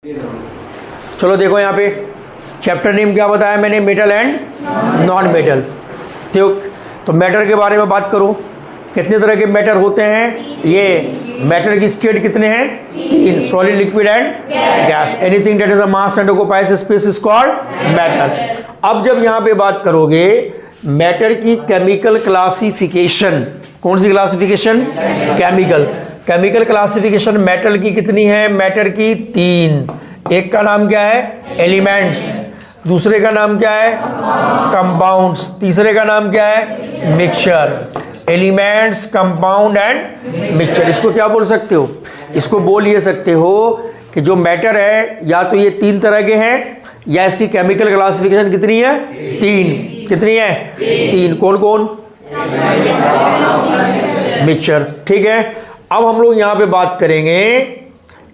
चलो देखो यहाँ पे चैप्टर नेम क्या बताया मैंने, मेटल एंड नॉन मेटल। तो मैटर के बारे में बात करूँ, कितने तरह के मैटर होते हैं? ये मैटर की स्टेट कितने हैं? 3, solid, liquid and gas. Anything that is a mass and occupies space is called matter. अब जब यहाँ पे बात करोगे मैटर की केमिकल क्लासिफिकेशन, कौन सी क्लासिफिकेशन? केमिकल क्लासिफिकेशन मैटर की कितनी है? मैटर की 3। एक का नाम क्या है? एलिमेंट्स। दूसरे का नाम क्या है? कंपाउंड्स। तीसरे का नाम क्या है? Mixture. Elements, compound and mixture. इसको क्या बोल सकते हो? इसको बोल ये सकते हो कि जो मैटर है या तो ये 3 तरह के हैं या इसकी केमिकल क्लासिफिकेशन कितनी है? 3। कितनी है? 3। कौन कौन? मिक्सचर। ठीक है। अब हम लोग यहाँ पे बात करेंगे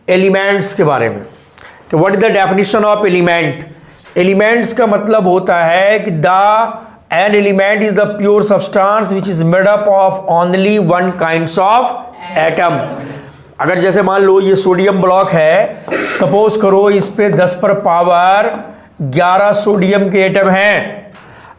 एलिमेंट्स के बारे में कि what is the definition of element. Elements का मतलब होता है कि an element is the pure substance which is made up of only one kinds of atom। अगर जैसे मान लो ये सोडियम ब्लॉक है, सपोज करो इस पे 10 पर पावर 11 सोडियम के एटम हैं।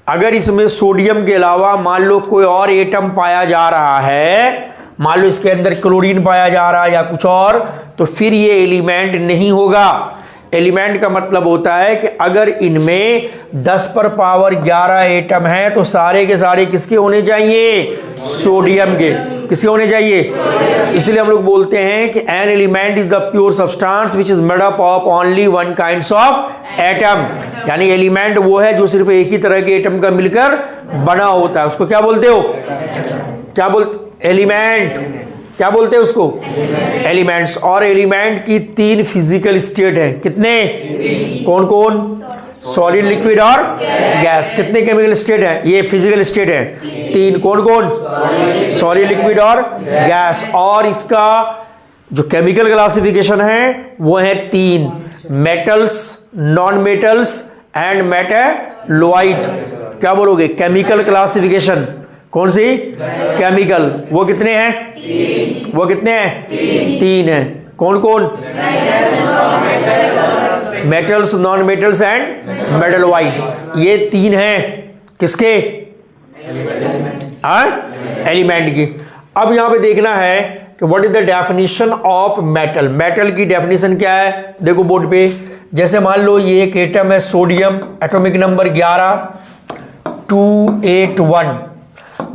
अगर इसमें सोडियम के अलावा मान लो कोई और एटम पाया जा रहा है, मान लो इसके अंदर क्लोरीन पाया जा रहा है या कुछ और, तो फिर ये एलिमेंट नहीं होगा। एलिमेंट का मतलब होता है कि अगर इनमें 10 पर पावर 11 एटम हैं तो सारे के सारे किसके होने चाहिए? सोडियम के। किसके होने चाहिए? इसलिए हम लोग बोलते हैं कि an element is the pure substance which is made up of only one kinds of atom. यानी एलिमेंट वो है जो सिर्फ एक ही तरह के एटम का मिलकर बना होता है। उसको क्या बोलते हो? क्या बोलते? एलिमेंट। क्या बोलते हैं उसको? एलिमेंट्स। और एलिमेंट की 3 फिजिकल स्टेट है। कितने? कौन कौन? सॉलिड, लिक्विड और गैस। कितने केमिकल स्टेट है? ये फिजिकल स्टेट है 3। कौन कौन? सॉलिड, लिक्विड और गैस। और इसका जो केमिकल क्लासिफिकेशन है वो है 3, metals, non metals and metalloid. क्या बोलोगे? केमिकल क्लासिफिकेशन कौन सी? केमिकल। वो कितने हैं? वो कितने हैं? 3 हैं। कौन कौन? Metals, non metals and metalloid. ये 3 हैं किसके? एलिमेंट की। अब यहां पे देखना है कि what is the definition of metal. Metal की डेफिनेशन क्या है? देखो बोर्ड पे, जैसे मान लो ये एक एटम है सोडियम, एटॉमिक नंबर 11 281।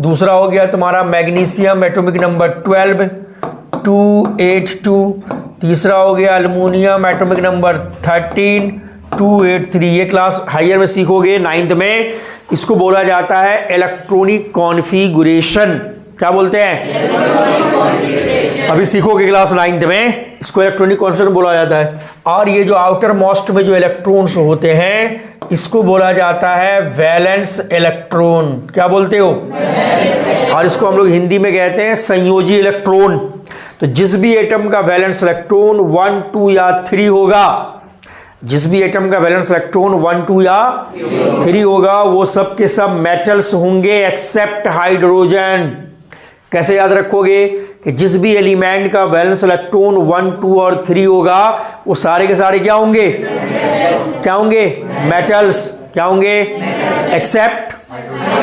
दूसरा हो गया तुम्हारा मैग्नीशियम, एटॉमिक नंबर 12 282। तीसरा हो गया अल्युमिनियम, एटॉमिक नंबर 13 283। ये क्लास हायर में सीखोगे 9th में। इसको बोला जाता है इलेक्ट्रॉनिक कॉन्फ़िगरेशन। क्या बोलते हैं? अभी सीखोगे क्लास 9th में, इसको इलेक्ट्रॉनिक कॉन्फ़िगरेशन बोला जाता है। और ये जो आउटर मोस्ट में जो इलेक्ट्रॉन्स होते हैं इसको बोला जाता है वैलेंस इलेक्ट्रॉन। क्या बोलते हो? और इसको हम लोग हिंदी में कहते हैं संयोजी इलेक्ट्रॉन। तो जिस भी एटम का वैलेंस इलेक्ट्रॉन 1 2 या 3 होगा, जिस भी एटम का वैलेंस इलेक्ट्रॉन 1 2 या 3 होगा, वो सब के सब मेटल्स होंगे एक्सेप्ट हाइड्रोजन। कैसे याद रखोगे कि जिस भी एलिमेंट का वैलेंस इलेक्ट्रॉन 1 2 और 3 होगा वो सारे के सारे क्या होंगे? क्या होंगे? मेटल्स। क्या होंगे? Except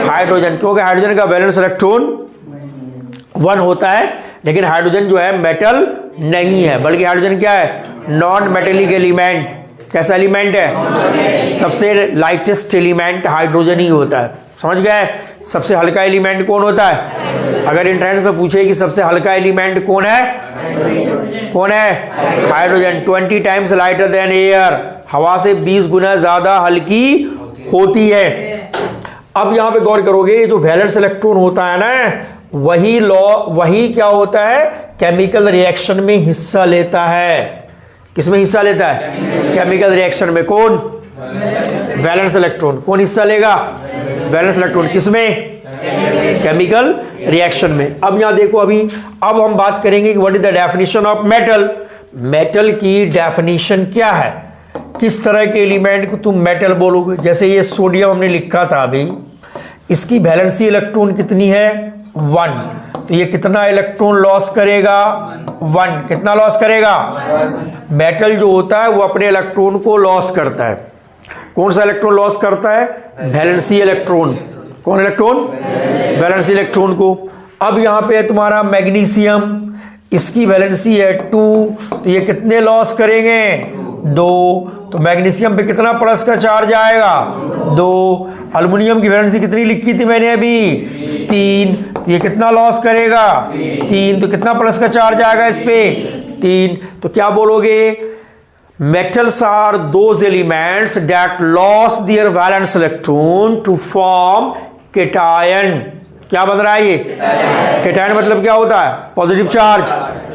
hydrogen. क्योंकि हाइड्रोजन का वैलेंस इलेक्ट्रॉन 1 होता है, लेकिन हाइड्रोजन जो है मेटल नहीं है, बल्कि हाइड्रोजन क्या है? Non metallic element. कैसा एलिमेंट है? सबसे लाइटेस्ट एलिमेंट हाइड्रोजन ही होता है। समझ गए? सबसे हल्का एलिमेंट कौन होता है? अगर एंट्रेंस में पूछे कि सबसे हल्का एलिमेंट कौन है? कौन है? Hydrogen. 20 times lighter than air. हवा से 20 गुना ज्यादा हल्की होती है। अब यहां पे गौर करोगे, जो वैलेंस इलेक्ट्रॉन होता है ना, वही क्या होता है? केमिकल रिएक्शन में हिस्सा लेता है। किसमें हिस्सा लेता है? केमिकल रिएक्शन में। कौन? Valence electron. कौन हिस्सा लेगा? Valence electron. किसमें? केमिकल रिएक्शन में। अब यहां देखो, अब हम बात करेंगे कि what is the definition of metal. Metal की डेफिनेशन क्या है? किस तरह के एलिमेंट को तुम मेटल बोलोगे? जैसे ये सोडियम हमने लिखा था अभी, इसकी वैलेंसी इलेक्ट्रॉन कितनी है? 1। तो ये कितना इलेक्ट्रॉन लॉस करेगा? 1। कितना लॉस करेगा? मेटल जो होता है वो अपने इलेक्ट्रॉन को लॉस करता है। कौन सा इलेक्ट्रॉन लॉस करता है? Valency electron. कौन इलेक्ट्रॉन? वैलेंसी इलेक्ट्रॉन को। अब यहाँ पे है तुम्हारा मैग्नीशियम, इसकी वैलेंसी है 2, तो ये कितने लॉस करेंगे? 2। तो मैग्नीशियम पे कितना प्लस का चार्ज आएगा? 2। एल्युमिनियम की वैलेंसी कितनी लिखी थी मैंने अभी? 3, तो ये कितना लॉस करेगा? 3। तो कितना प्लस का चार्ज आएगा इस पे? 3। तो क्या बोलोगे? Metals are those elements that lost their valence electron to form cation। क्या बन रहा है ये? केटायन मतलब क्या होता है? Positive charge.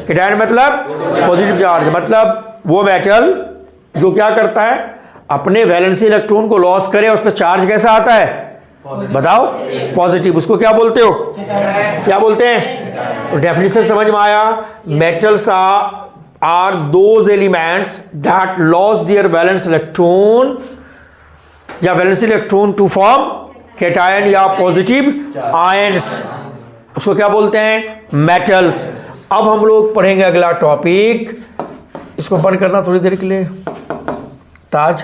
केटायन मतलब पॉजिटिव चार्ज, मतलब वो मेटल जो क्या करता है? अपने वैलेंसी इलेक्ट्रॉन को लॉस करे, उस पर चार्ज कैसा आता है? बताओ। पॉजिटिव। उसको क्या बोलते हो? क्या बोलते हैं? तो डेफिनेशन समझ में आया। Metals are those elements that lost their valence electron या valence electron to form cation या positive ions, उसको क्या बोलते हैं? metals। अब हम लोग पढ़ेंगे अगला टॉपिक, इसको बंद करना थोड़ी देर के लिए ताज।